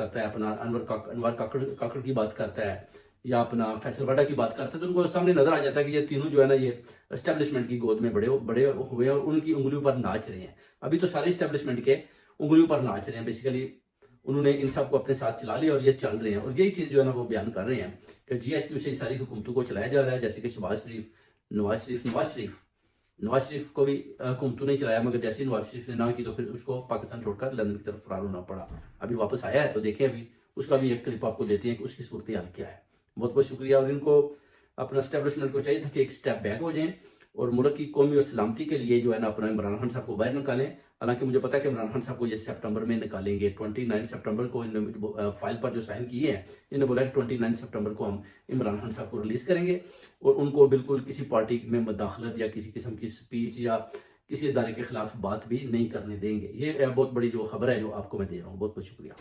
करता है, अपना अनवर काकड़ की बात करता है, या अपना फैसल वाडा की बात करता है, तो उनको सामने नजर आ जाता है कि ये तीनों जो है ना, ये एस्टेब्लिशमेंट की गोद में बड़े बड़े हुए हैं और उनकी उंगलियों पर नाच रहे हैं। अभी तो सारे एस्टेब्लिशमेंट के उंगलियों पर नाच रहे हैं। बेसिकली उन्होंने इन सबको अपने साथ चला लिया और ये चल रहे हैं, और यही चीज जो है ना वो बयान कर रहे हैं कि GSQ से सारी हुकूमतों को चलाया जा रहा है। जैसे कि नवाज शरीफ को भी हुकूमतों ने चलाया, मगर जैसे नवाज शरीफ ने ना की तो फिर उसको पाकिस्तान छोड़कर लंदन की तरफ फरार होना पड़ा। अभी वापस आया है, तो देखें अभी उसका भी एक क्लिप आपको देते हैं कि उसकी सूरत हाल क्या है। बहुत बहुत शुक्रिया। और इनको अपना एस्टेब्लिशमेंट को चाहिए था कि एक स्टेप बैक हो जाएं और मुल्क की कौमी और सलामती के लिए जो है ना अपना इमरान खान साहब को बाहर निकालें। हालांकि मुझे पता है कि इमरान खान साहब को ये सितंबर में निकालेंगे। 29 सितंबर को इन फाइल पर जो साइन किए हैं, इन्होंने बोला कि 29 सितंबर को हम इमरान खान साहब को रिलीज करेंगे और उनको बिल्कुल किसी पार्टी में मुदाखलत या किसी किस्म की स्पीच या किसी इदारे के खिलाफ बात भी नहीं करने देंगे। ये बहुत बड़ी जो खबर है जो आपको मैं दे रहा हूँ। बहुत बहुत शुक्रिया।